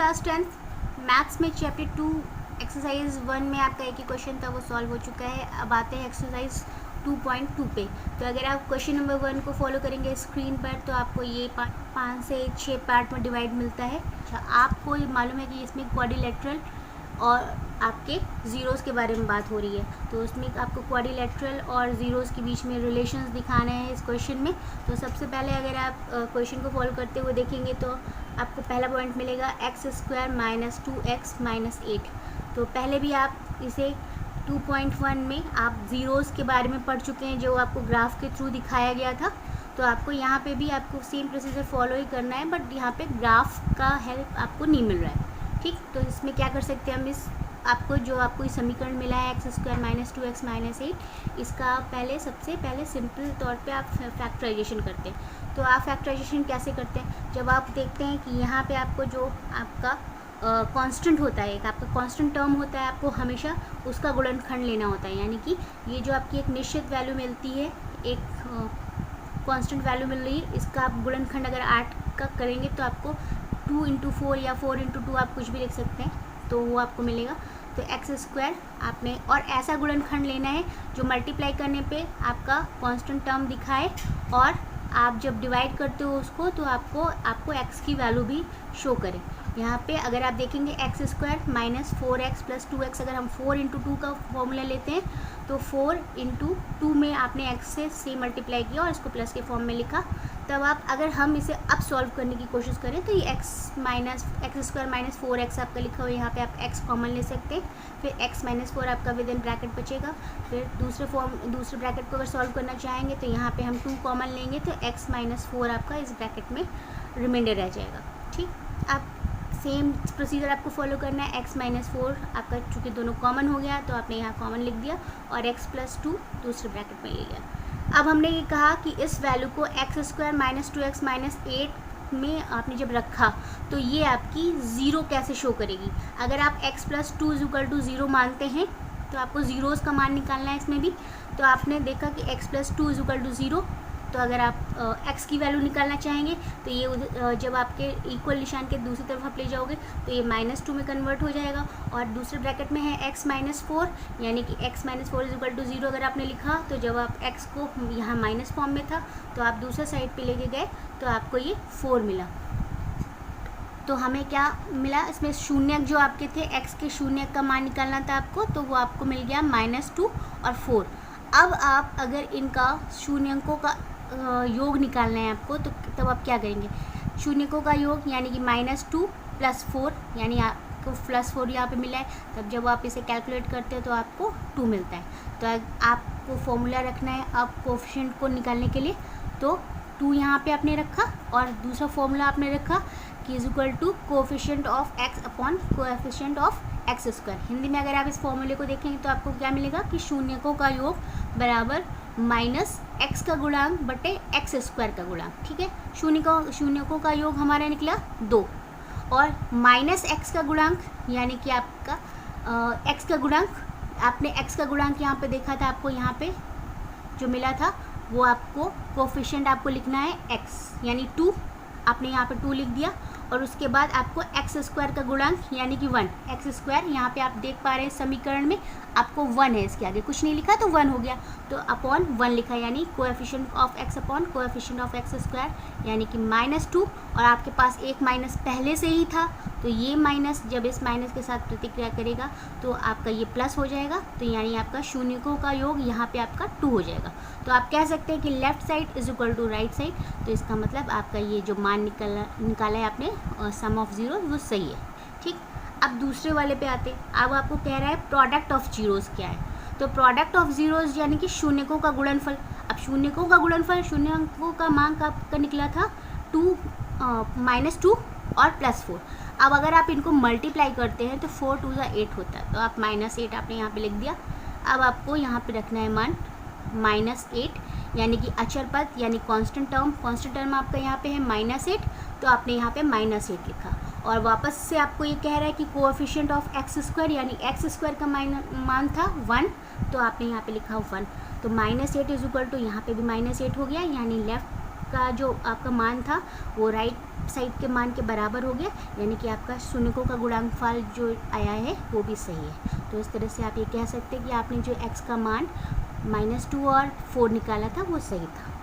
Class 10th maths में chapter 2 exercise 1 में आपका एक ही क्वेश्चन था, वो सॉल्व हो चुका है। अब आते हैं एक्सरसाइज 2.2 पे। तो अगर आप क्वेश्चन नंबर 1 को फॉलो करेंगे स्क्रीन पर तो आपको ये 5 से 6 पार्ट में डिवाइड मिलता है। अच्छा, आपको ये मालूम है कि इसमें क्वाड्रिलेटरल और आपके ज़ीरोज़ के बारे में बात हो रही है, तो उसमें आपको क्वाड्रिलेटरल और ज़ीरोज़ के बीच में रिलेशंस दिखाने हैं इस क्वेश्चन में। तो सबसे पहले अगर आप क्वेश्चन को फॉलो करते हुए देखेंगे तो आपको पहला पॉइंट मिलेगा x² माइनस 2x माइनस 8। तो पहले भी आप इसे 2.1 में आप ज़ीरोज़ के बारे में पढ़ चुके हैं, जो आपको ग्राफ के थ्रू दिखाया गया था। तो आपको यहाँ पे भी आपको सेम प्रोसीजर फॉलो ही करना है, बट यहाँ पे ग्राफ का हेल्प आपको नहीं मिल रहा है। ठीक, तो इसमें क्या कर सकते हैं हम, इस आपको जो आपको इस समीकरण मिला है x² माइनस 2x माइनस 8, इसका सबसे पहले सिंपल तौर पे आप फैक्टराइजेशन करते हैं। तो आप फैक्टराइजेशन कैसे करते हैं, जब आप देखते हैं कि यहाँ पे आपको जो आपका कांस्टेंट होता है, एक आपका कांस्टेंट टर्म होता है, आपको हमेशा उसका गुणनखंड लेना होता है। यानी कि ये जो आपकी एक निश्चित वैल्यू मिलती है, एक कांस्टेंट वैल्यू मिल रही है, इसका आप गुणनखंड अगर 8 का करेंगे तो आपको 2 इंटू 4 या 4 इंटू 2 आप कुछ भी लिख सकते हैं, तो वो आपको मिलेगा। तो x² आपने और ऐसा गुणनखंड लेना है जो मल्टीप्लाई करने पे आपका कांस्टेंट टर्म दिखाए, और आप जब डिवाइड करते हो उसको तो आपको x की वैल्यू भी शो करे। यहाँ पे अगर आप देखेंगे x² minus 4x plus 2x, अगर हम 4 इंटू 2 का फॉर्मूला लेते हैं तो 4 इंटू 2 में आपने x से मल्टीप्लाई किया और इसको प्लस के फॉर्म में लिखा। तब आप अगर हम इसे अब सॉल्व करने की कोशिश करें तो ये x² माइनस 4x आपका लिखा हुआ है, यहाँ पे आप x कॉमन ले सकते हैं, फिर x माइनस 4 आपका विद इन ब्रैकेट बचेगा। फिर दूसरे ब्रैकेट को अगर सॉल्व करना चाहेंगे तो यहाँ पे हम 2 कॉमन लेंगे, तो x माइनस 4 आपका इस ब्रैकेट में रिमाइंडर रह जाएगा। ठीक, आप सेम प्रोसीजर आपको फॉलो करना है। x माइनस 4 आपका चूँकि दोनों कॉमन हो गया तो आपने यहाँ कॉमन लिख दिया और x प्लस 2 दूसरे ब्रैकेट में ले लिया। अब हमने ये कहा कि इस वैल्यू को x² माइनस 2x माइनस 8 में आपने जब रखा तो ये आपकी ज़ीरो कैसे शो करेगी। अगर आप x plus 2 is equal to 0 मानते हैं तो आपको ज़ीरोज़ का मान निकालना है इसमें भी। तो आपने देखा कि x plus 2 is equal to 0, तो अगर आप x की वैल्यू निकालना चाहेंगे तो ये जब आपके इक्वल निशान के दूसरी तरफ आप ले जाओगे तो ये -2 में कन्वर्ट हो जाएगा, और दूसरे ब्रैकेट में है x माइनस 4, यानी कि x minus 4 is equal to 0 अगर आपने लिखा तो जब आप x को यहाँ माइनस फॉर्म में था तो आप दूसरे साइड पे लेके गए तो आपको ये 4 मिला। तो हमें क्या मिला, इसमें शून्यक जो आपके थे x के शून्यक का मान निकालना था आपको, तो वो आपको मिल गया -2 और 4। अब आप अगर इनका शून्यकों का योग निकालना है आपको, तो तब आप क्या करेंगे, शून्यकों का योग यानी कि -2 प्लस 4, यानी आपको प्लस 4 यहाँ पे मिला है, तब जब आप इसे कैलकुलेट करते हैं तो आपको 2 मिलता है। तो आपको फॉर्मूला रखना है अब कोफिशिएंट को निकालने के लिए, तो 2 यहाँ पे आपने रखा और दूसरा फॉर्मूला आपने रखा कि is equal to coefficient of x upon coefficient of x²। Hindi में अगर आप इस फॉर्मूले को देखेंगे तो आपको क्या मिलेगा कि शून्यकों का योग बराबर माइनस x का गुणांक बटे x² का गुणांक। ठीक है, शून्यकों का योग हमारा निकला 2, और माइनस x का गुणांक यानी कि आपका x का गुणांक, आपने x का गुणांक यहाँ पे देखा था, आपको यहाँ पे जो मिला था वो आपको कोफिशिएंट आपको लिखना है x यानी 2, आपने यहाँ पे 2 लिख दिया, और उसके बाद आपको x² का गुणांक यानी कि 1, x², यहाँ पे आप देख पा रहे हैं समीकरण में आपको 1 है, इसके आगे कुछ नहीं लिखा तो 1 हो गया, तो अपॉन 1 लिखा, यानी coefficient of x upon coefficient of x² यानी कि -2, और आपके पास एक माइनस पहले से ही था तो ये माइनस जब इस माइनस के साथ प्रतिक्रिया करेगा तो आपका ये प्लस हो जाएगा, तो यानी आपका शून्यकों का योग यहाँ पे आपका 2 हो जाएगा। तो आप कह सकते हैं कि left side is equal to right side, तो इसका मतलब आपका ये जो मान निकाला है आपने सम ऑफ ज़ीरो, वो सही है। ठीक, अब दूसरे वाले पे आते हैं। अब आपको कह रहा है प्रोडक्ट ऑफ जीरोज़ क्या है, तो प्रोडक्ट ऑफ जीरोज़ यानी कि शून्यकों का गुणनफल। अब शून्यकों का गुणनफल, शून्यकों का मान आपका निकला था -2 और +4। अब अगर आप इनको मल्टीप्लाई करते हैं तो 4 2 8 होता है, तो आप -8 आपने यहाँ पे लिख दिया। अब आपको यहाँ पे रखना है मान -8, यानी कि अचर पद यानी कांस्टेंट टर्म आपका यहाँ पे है -8, तो आपने यहाँ पे -8 लिखा, और वापस से आपको ये कह रहा है कि कोएफिशिएंट ऑफ x² यानी x² का मान था 1, तो आपने यहाँ पे लिखा 1, तो -8 इज इक्वल टू यहाँ पे भी -8 हो गया, यानी लेफ्ट का जो आपका मान था वो राइट साइड के मान के बराबर हो गया, यानी कि आपका शून्यकों का गुणांकफल जो आया है वो भी सही है। तो इस तरह से आप ये कह सकते हैं कि आपने जो x का मान -2 और 4 निकाला था वो सही था।